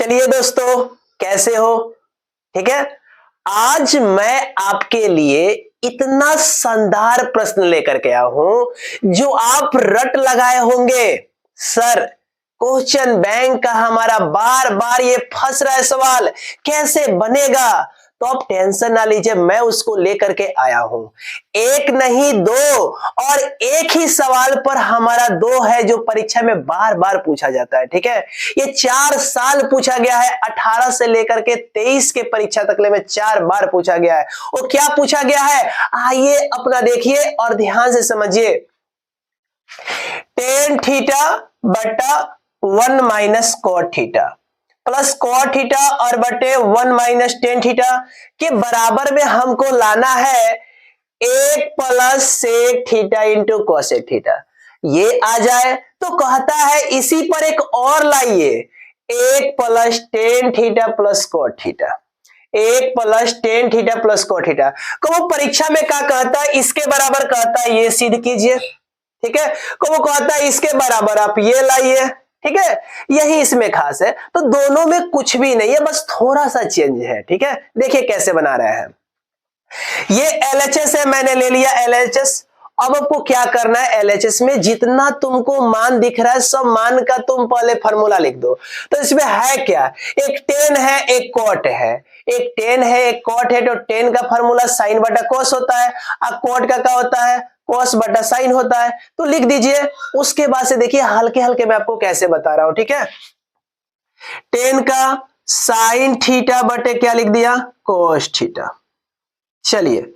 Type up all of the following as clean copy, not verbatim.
चलिए दोस्तों, कैसे हो? ठीक है। आज मैं आपके लिए इतना शानदार प्रश्न लेकर के आया हूं जो आप रट लगाए होंगे। सर, क्वेश्चन बैंक का हमारा बार बार ये फंस रहा है सवाल, कैसे बनेगा? तो आप टेंशन ना लीजिए, मैं उसको लेकर के आया हूं। एक नहीं दो, और एक ही सवाल पर हमारा दो है जो परीक्षा में बार बार पूछा जाता है। ठीक है, ये 4 साल पूछा गया है, 18 से लेकर के 23 के परीक्षा तक में 4 बार पूछा गया है। वो क्या पूछा गया है, आइए अपना देखिए और ध्यान से समझिए। टेन थीटा बटा 1 minus cot theta plus cot theta और बटे 1 माइनस टेन थीटा के बराबर में हमको लाना है 1 plus sec theta into cosec theta. ये आ जाए तो कहता है इसी पर एक और लाइए, 1 plus tan theta plus cot theta, 1 plus tan theta plus cot theta को वो परीक्षा में क्या कहता है, इसके बराबर कहता है, ये सिद्ध कीजिए। ठीक है, को वो कहता है इसके बराबर आप ये लाइए। ठीक है, यही इसमें खास है। तो दोनों में कुछ भी नहीं है, बस थोड़ा सा चेंज है। ठीक है, देखिए कैसे बना रहे हैं। ये LHS है, मैंने ले लिया LHS। अब आपको क्या करना है, LHS में जितना तुमको मान दिख रहा है सब मान का तुम पहले फॉर्मूला लिख दो। तो इसमें है क्या, एक टेन है एक कॉट है, एक टेन है एक कॉट है। तो टेन का फॉर्मूला साइन बटा कॉस होता है, और कॉट का क्या होता है, कॉस बटा साइन होता है। तो लिख दीजिए। उसके बाद से देखिए हल्के हल्के मैं आपको कैसे बता रहा हूं। ठीक है, टेन का साइन थीटा बटे क्या लिख दिया, कॉस थीटा। चलिए,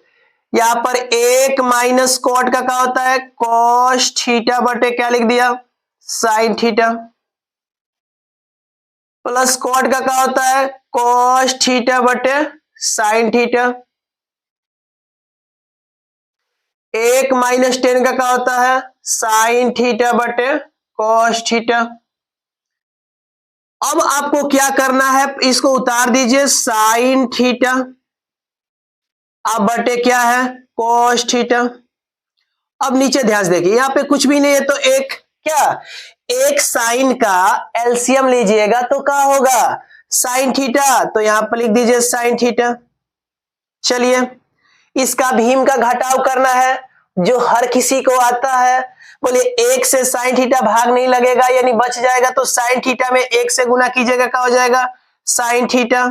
यहां पर 1 माइनस कॉट का क्या होता है, कॉस थीटा बटे क्या लिख दिया, साइन थीटा, प्लस कॉट का क्या होता है, कॉस थीटा बटे साइन थीटा। 1 माइनस टेन का क्या होता है, साइन थीटा बटे कॉस थीटा। अब आपको क्या करना है, इसको उतार दीजिए, साइन थीटा अब बटे क्या है, कॉस थीटा। अब नीचे ध्यान से देखिए, यहां पे कुछ भी नहीं है, तो एक क्या, एक साइन का एलसीएम लीजिएगा तो क्या होगा, साइन थीटा। तो यहां पर लिख दीजिए साइन थीटा। चलिए, इसका भीम का घटाव करना है जो हर किसी को आता है। बोलिए 1 से साइन थीटा भाग नहीं लगेगा, यानी बच जाएगा। तो साइन थीटा में 1 से गुना कीजिएगा, क्या हो जाएगा, साइन थीटा।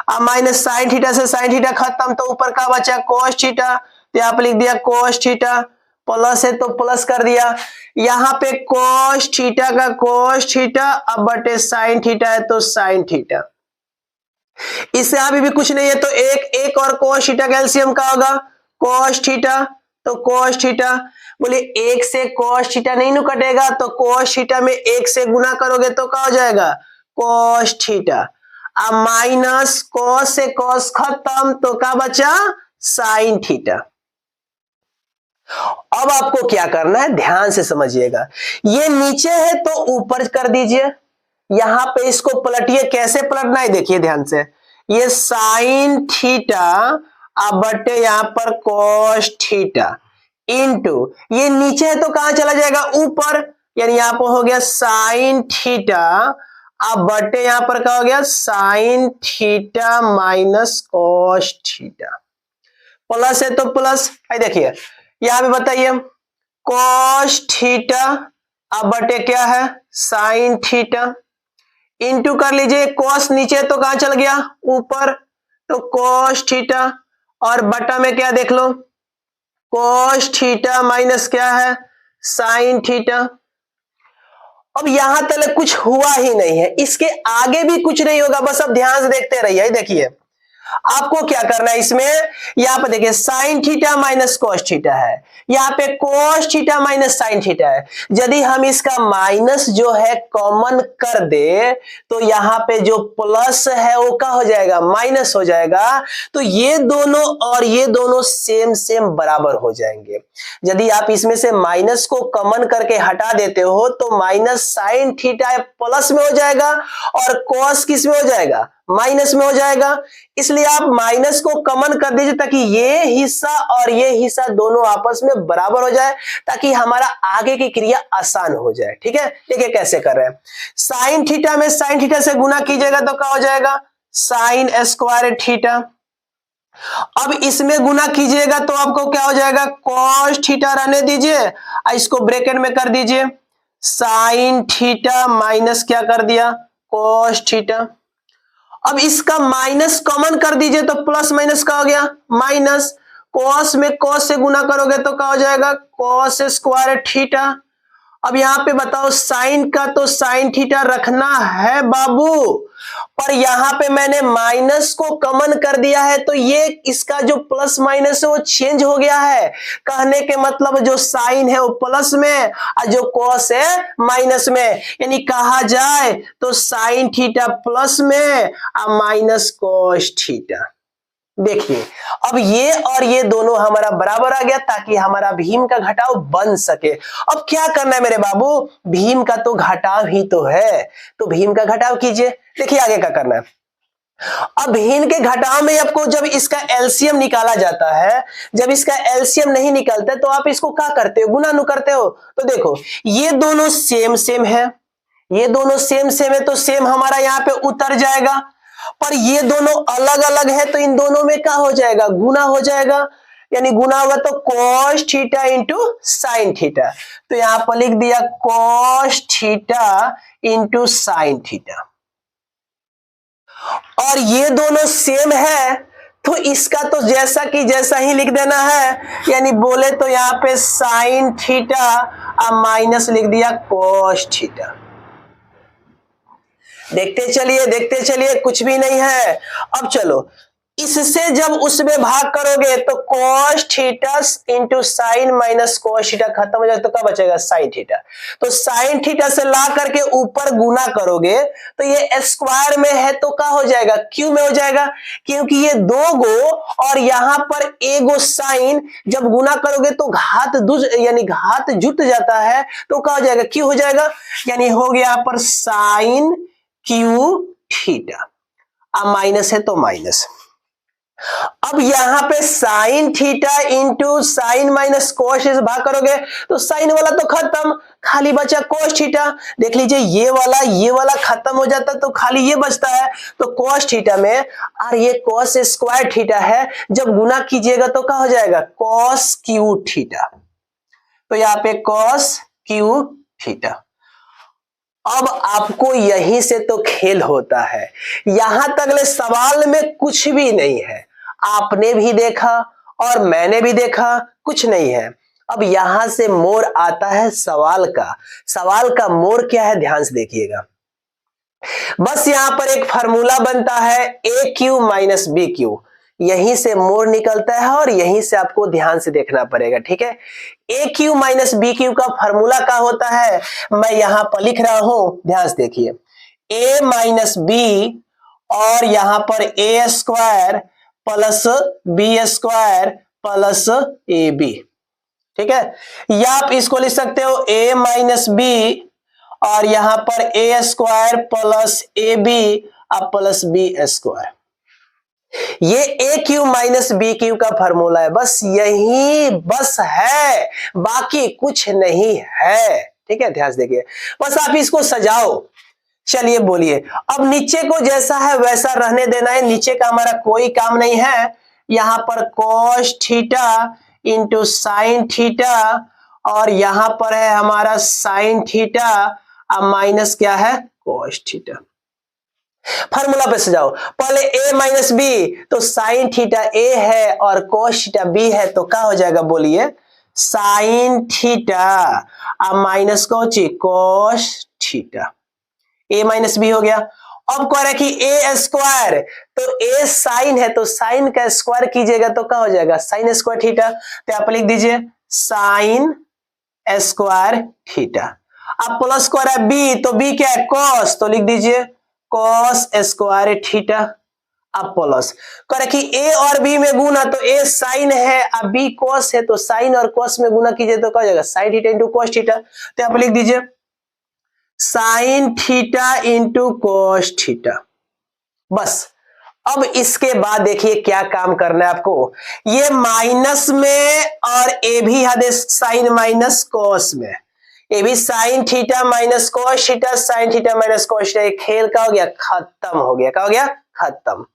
अब माइनस साइन थीटा से साइन थीटा खत्म, तो ऊपर का बचा कोस थीटा। तो यहां पर लिख दिया कोस थीटा, प्लस है तो प्लस कर दिया। यहां पे कोस थीटा का कोस थीटा, अब बटे साइन थीटा है तो साइन थीटा। इससे अभी भी कुछ नहीं है, तो एक और कोस थीटा का एलसीएम का होगा, कोस थीटा। तो कोस थीटा, बोलिए 1 से कोस थीटा नहीं नु कटेगा, तो कोस थीटा में 1 से गुना करोगे तो क्या हो जाएगा, कोस थीटा। अब माइनस कॉस से कॉस खत्म, तो क्या बचा, साइन थीटा। अब आपको क्या करना है, ध्यान से समझिएगा। ये नीचे है तो ऊपर कर दीजिए, यहां पे इसको पलटिए। कैसे पलटना है देखिए ध्यान से, ये साइन थीटा अब बटे यहां पर कॉस थीटा इंटू, ये नीचे है तो कहां चला जाएगा, ऊपर। यानी यहां पर हो गया साइन थीटा अब बटे यहां पर क्या हो गया, sine theta minus cos theta. Plus है तो प्लस, देखिए यहां पे बताइए, कॉस थीटा अब बटे क्या है, साइन थीटा इंटू कर लीजिए, कॉस नीचे तो कहां चल गया, ऊपर। तो कॉस थीटा और बटा में क्या देख लो, कॉस थीटा माइनस क्या है, साइन थीटा। अब यहां तक कुछ हुआ ही नहीं है, इसके आगे भी कुछ नहीं होगा, बस अब ध्यान से देखते रहिए। देखिए आपको क्या करना है इसमें, यहां पर देखिए sine theta minus cos theta है, यहां पे cos theta minus sine theta है। यदि हम इसका माइनस जो है कॉमन कर दे तो यहां पे जो प्लस है वो क्या हो जाएगा, माइनस हो जाएगा। तो ये दोनों और ये दोनों सेम सेम बराबर हो जाएंगे। यदि आप इसमें से माइनस को कॉमन करके हटा देते हो तो माइनस साइन थीटा प्लस में हो जाएगा और कॉस किस में हो जाएगा, माइनस में हो जाएगा, इसलिए आप माइनस को कॉमन कर दीजिए ताकि ये हिस्सा और ये हिस्सा दोनों आपस में बराबर हो जाए, ताकि हमारा आगे की क्रिया आसान हो जाए। ठीक है, देखिए कैसे कर रहे हैं। साइन थीटा में साइन थीटा से गुना कीजिएगा तो क्या हो जाएगा, साइन स्क्वायर थीटा। अब इसमें गुना कीजिएगा तो आपको क्या हो जाएगा, कॉस थीटा रहने दीजिए, इसको ब्रैकेट में कर दीजिए, साइन थीटा माइनस क्या कर दिया, कॉस थीटा। अब इसका माइनस कॉमन कर दीजिए तो प्लस माइनस का हो गया माइनस, कॉस में कॉस से गुना करोगे तो क्या हो जाएगा, कॉस स्क्वायर थीटा। अब यहाँ पे बताओ, साइन का तो साइन थीटा रखना है बाबू, पर यहाँ पे मैंने माइनस को कॉमन कर दिया है तो ये इसका जो प्लस माइनस है वो चेंज हो गया है। कहने के मतलब जो साइन है वो प्लस में और जो कॉस है माइनस में, यानी कहा जाए तो साइन थीटा प्लस में और माइनस कॉस थीटा। देखिए अब ये और ये दोनों हमारा बराबर आ गया ताकि हमारा भीम का घटाव बन सके। अब क्या करना है मेरे बाबू, भीम का तो घटाव ही तो है, तो भीम का घटाव कीजिए। देखिए आगे क्या करना है। अब भीम के घटाव में आपको जब इसका एलसीएम निकाला जाता है, जब इसका एलसीएम नहीं निकलता तो आप इसको क्या करते हो, गुना नु करते हो। तो देखो ये दोनों सेम सेम है, ये दोनों सेम सेम है तो सेम हमारा यहाँ पे उतर जाएगा, पर ये दोनों अलग अलग है तो इन दोनों में क्या हो जाएगा, गुना हो जाएगा, यानी गुना होगा तो cos theta into sine theta. तो यहां पर लिख दिया cos theta into sine theta. और ये दोनों सेम है तो इसका तो जैसा कि जैसा ही लिख देना है, यानी बोले तो यहाँ पे साइन थीटा और माइनस लिख दिया cos थीटा। देखते चलिए कुछ भी नहीं है। अब चलो इससे जब उसमें भाग करोगे तो cos theta into sine minus cos theta खत्म हो जाए तो क्या बचेगा, साइन थीटा। तो साइन थीटा से ला करके ऊपर गुना करोगे तो ये स्क्वायर में है तो क्या हो जाएगा, क्यू में हो जाएगा, क्योंकि ये दो गो और यहां पर एगो साइन जब गुना करोगे तो घात दुज यानी घात जुट जाता है तो क्या हो जाएगा, क्यू हो जाएगा, यानी हो गया यहाँ पर साइन क्यू थीटा। अब माइनस है तो माइनस। अब यहां पे sine theta into sine minus cos से भाग करोगे तो साइन वाला तो खत्म, खाली बचा कोस थीटा। देख लीजिए ये वाला खत्म हो जाता तो खाली ये बचता है, तो कोस थीटा में और ये कोस स्क्वायर थीटा है, जब गुना कीजिएगा तो क्या हो जाएगा, कोस क्यू थीटा। तो यहाँ पे कोस क्यू थीटा। अब आपको यहीं से तो खेल होता है, यहां तकले सवाल में कुछ भी नहीं है, आपने भी देखा और मैंने भी देखा, कुछ नहीं है। अब यहां से मोर आता है सवाल का मोर क्या है, ध्यान से देखिएगा। बस यहां पर एक फार्मूला बनता है ए क्यू माइनस बी क्यू, यहीं से मोर निकलता है और यहीं से आपको ध्यान से देखना पड़ेगा। ठीक है, ए क्यू माइनस बी क्यू का फॉर्मूला क्या होता है, मैं यहां पर लिख रहा हूं, ध्यान से देखिए, ए माइनस बी और यहां पर A square plus B square plus A B. ठीक है, या आप इसको लिख सकते हो ए माइनस बी और यहां पर A square plus A B plus B square. ये A Q minus B Q का फॉर्मूला है, बस यही बस है, बाकी कुछ नहीं है। ठीक है, ध्यान से देखिए, बस आप इसको सजाओ। चलिए बोलिए, अब नीचे को जैसा है वैसा रहने देना है, नीचे का हमारा कोई काम नहीं है। यहां पर cos theta into sine theta और यहां पर है हमारा साइन थीटा अब माइनस क्या है, cos थीटा। फॉर्मूला पे सजाओ, पहले a माइनस बी, तो साइन थीटा a है और cos थीटा b है, तो क्या हो जाएगा बोलिए, साइन थीटा अब minus cos theta, a minus B हो गया। अब कह रहा है कि a स्क्वायर, तो a साइन है तो साइन का स्क्वायर कीजिएगा तो क्या हो जाएगा, साइन स्क्वायर थीटा। तो आप लिख दीजिए साइन स्क्वायर थीटा। अब प्लस कह रहा है b, तो b क्या है, cos, तो लिख दीजिए cos स्क्वायर थीटा। अब प्लस कह रहा है कि a और b में गुना, तो a साइन है अब b cos है, तो साइन और cos में गुना कीजिए तो क्या हो जाएगा, sine theta into cos theta. तो आप लिख दीजिए sine theta into cos theta. बस। अब इसके बाद देखिए क्या काम करना है आपको, ये माइनस में और ए भी याद है साइन माइनस कॉस में, ये भी sine theta minus cos theta, sine theta minus cos theta, खेल का हो गया खत्म, हो गया क्या हो गया खत्म।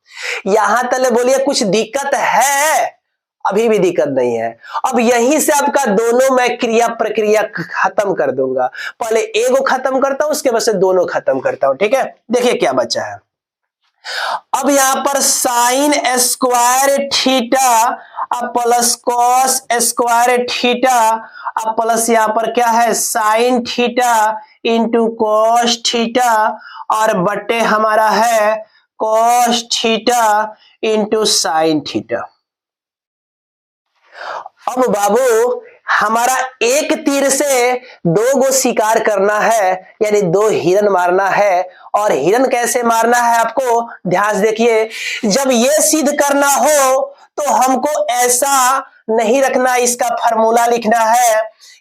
यहां तक बोलिए कुछ दिक्कत है? अभी भी दिक्कत नहीं है। अब यहीं से आपका दोनों मैं क्रिया प्रक्रिया खत्म कर दूंगा, पहले ए को खत्म करता हूं उसके बाद से दोनों खत्म करता हूं, ठीक है। देखिए क्या बचा है, अब यहां पर साइन स्क्वायर थीटा अब प्लस कॉस स्क्वायर थीटा अब प्लस यहां पर क्या है sine theta into cos theta और बटे हमारा है cos theta into sine theta. अब बाबू हमारा एक तीर से दो गो शिकार करना है, यानी दो हिरन मारना है। और हिरन कैसे मारना है आपको ध्यान से देखिए, जब ये सिद्ध करना हो तो हमको ऐसा नहीं रखना, इसका फॉर्मूला लिखना है,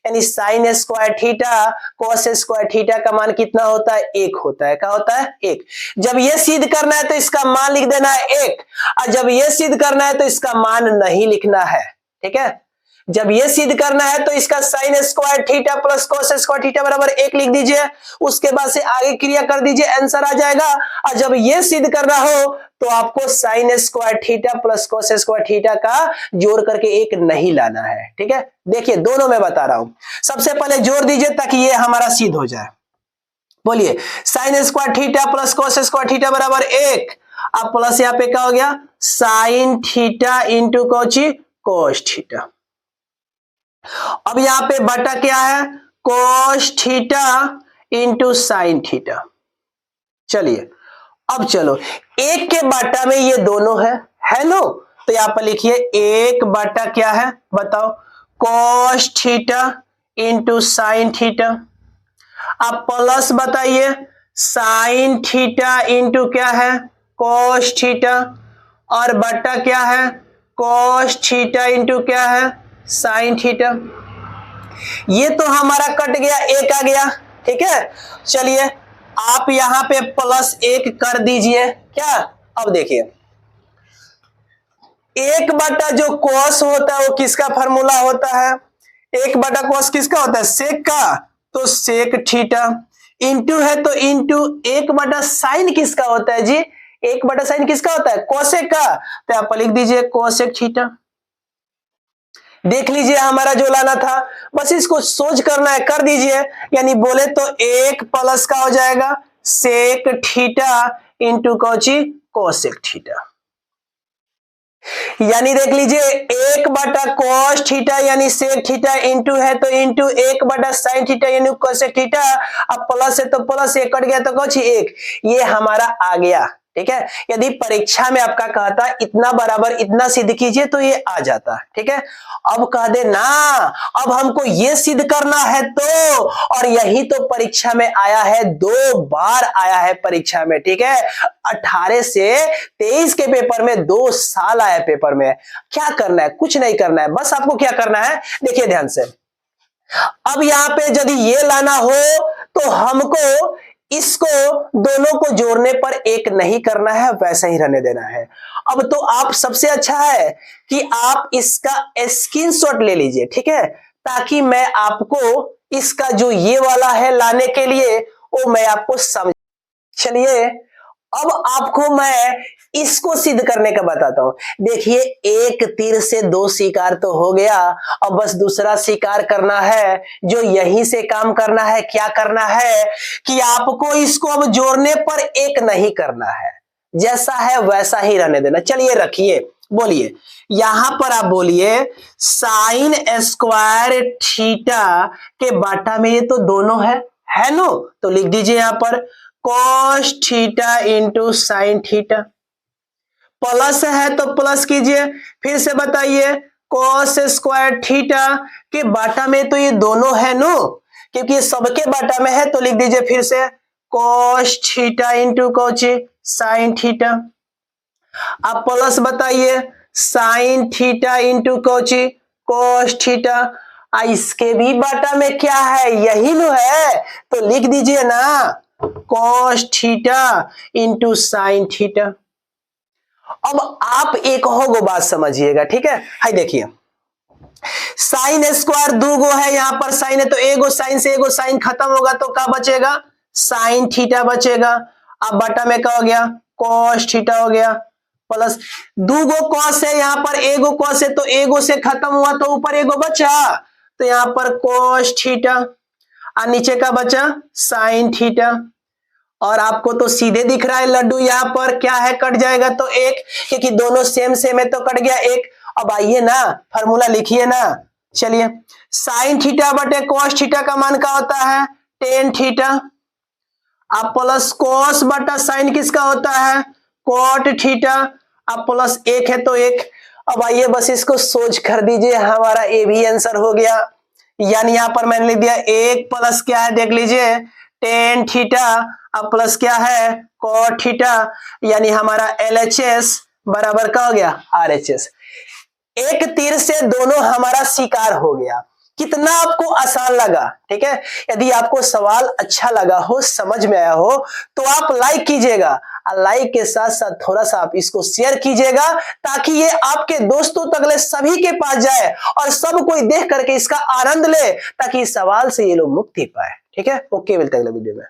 यानी sine square theta cos square theta का मान कितना होता है एक होता है, क्या होता है एक। जब ये सिद्ध करना है तो इसका मान लिख देना है एक, और जब ये सिद्ध करना है तो इसका मान नहीं लिखना है, ठीक है। जब ये सिद्ध करना है तो इसका sine square theta plus cos square theta बराबर एक लिख दीजिए, उसके बाद से आगे क्रिया कर दीजिए, आंसर आ जाएगा। और जब ये सिद्ध करना हो तो आपको sine square theta plus cos square theta का जोड़ करके एक नहीं लाना है, ठीक है। देखिए दोनों में बता रहा हूं, सबसे पहले जोड़ दीजिए ताकि ये हमारा सिद्ध हो जाए। बोलिए sine square theta plus cos square theta बराबर एक, अब प्लस यहां पे क्या हो गया sine theta into Kochi cos theta. अब यहां पे बटा क्या है cos theta into sine theta. चलिए अब चलो एक के बाटा में ये दोनों है नो, तो यहां पर लिखिए एक बाटा क्या है बताओ cos theta into sine theta. अब प्लस बताइए साइन थीटा इंटू क्या है कोस थीटा, और बटा क्या है कोस थीटा इंटू क्या है साइन थीटा। ये तो हमारा कट गया एक आ गया, ठीक है। चलिए आप यहां पे प्लस एक कर दीजिए क्या। अब देखिए एक बटा जो कोस होता है वो किसका फॉर्मूला होता है, एक बटा कोस किसका होता है सेक का, तो सेक थीटा इंटू है तो इंटू एक बटा साइन किसका होता है जी, एक बटा साइन किसका होता है कोसेक का, तो आप लिख दीजिए कोसेक थीटा। देख लीजिए हमारा जो लाना था, बस इसको सोच करना है कर दीजिए, यानी बोले तो एक प्लस का हो जाएगा सेक थीटा इंटू कोची कोसेक थीटा। यानी देख लीजिए एक बटा कोस थीटा यानी सेक थीटा इंटू है तो इंटू एक बटा साइन थीटा यानी कोसेक थीटा, अब प्लस है तो प्लस एक कट गया तो कोची एक, ये हमारा आ गया, ठीक है। यदि परीक्षा में आपका कहता इतना बराबर इतना सिद्ध कीजिए तो ये आ जाता, ठीक है। अब कह दे ना अब हमको ये सिद्ध करना है तो, और यही तो परीक्षा में आया है, 2 बार आया है परीक्षा में, ठीक है। 18 से 23 के पेपर में 2 साल आया पेपर में। क्या करना है कुछ नहीं करना है, बस आपको क्या करना है देखिए ध्यान से। अब यहां पे यदि ये लाना हो तो हमको इसको दोनों को जोड़ने पर एक नहीं करना है, वैसा ही रहने देना है। अब तो आप सबसे अच्छा है कि आप इसका स्क्रीनशॉट ले लीजिए, ठीक है, ताकि मैं आपको इसका जो ये वाला है लाने के लिए वो मैं आपको समझ। चलिए अब आपको मैं इसको सिद्ध करने का बताता हूं। देखिए एक तीर से 2 शिकार तो हो गया, अब बस दूसरा शिकार करना है, जो यहीं से काम करना है। क्या करना है कि आपको इसको अब जोड़ने पर एक नहीं करना है, जैसा है वैसा ही रहने देना। चलिए रखिए, बोलिए यहां पर आप बोलिए साइन स्क्वायर थीटा के बाटा में ये तो दोनों है नो, तो लिख दीजिए यहां पर cos theta into sine theta. Plus है तो प्लस कीजिए, फिर से बताइए cos स्क्वायर थीटा के बाटा में तो ये दोनों है नो, क्योंकि सबके बाटा में है, तो लिख दीजिए फिर से cos theta into Kochi sign theta. अब प्लस बताइए sine theta into Kochi cos theta. इसके भी बाटा में क्या है यही नो है, तो लिख दीजिए ना cos theta into sine theta. अब आप एक हो बात समझिएगा, ठीक है। हाय देखिए, साइन स्क्वायर दो गो है, यहां पर साइन है तो एगो साइन से एगो साइन खत्म होगा तो क्या बचेगा, साइन थीटा बचेगा। अब बटा में क्या हो गया, कॉस थीटा हो गया, प्लस दो गो कॉस है, यहां पर एगो कॉस है तो एगो से खत्म हुआ तो ऊपर एगो बचा, तो यहां पर कॉस थीटा और नीचे का बचा साइन थीटा। और आपको तो सीधे दिख रहा है लड्डू, यहां पर क्या है, कट जाएगा तो एक, क्योंकि दोनों सेम सेम है तो कट गया एक। अब आइए ना, फॉर्मूला लिखिए ना, चलिए, साइन थीटा बटे कॉस थीटा का मान क्या होता है, टेन थीटा। अब प्लस कॉस बटा साइन किसका होता है, कॉट थीटा। अब प्लस एक है तो एक। अब आइए बस इसको सोच कर दीजिए, हमारा ए भी आंसर हो गया। यानी यहां पर मैंने लिख दिया एक प्लस क्या है, देख लीजिए, टेन थीटा, अब प्लस क्या है, कॉट थीटा। यानी हमारा LHS बराबर क्या हो गया, RHS। एक तीर से दोनों हमारा शिकार हो गया। कितना आपको आसान लगा, ठीक है। यदि आपको सवाल अच्छा लगा हो, समझ में आया हो, तो आप लाइक कीजिएगा, और लाइक के साथ साथ थोड़ा सा आप इसको शेयर कीजिएगा, ताकि ये आपके दोस्तों तक ले, सभी के पास जाए और सब कोई देख करके इसका आनंद ले, ताकि इस सवाल से ये लोग मुक्ति पाए, ठीक है। ओके, मिलते हैं अगले वीडियो में।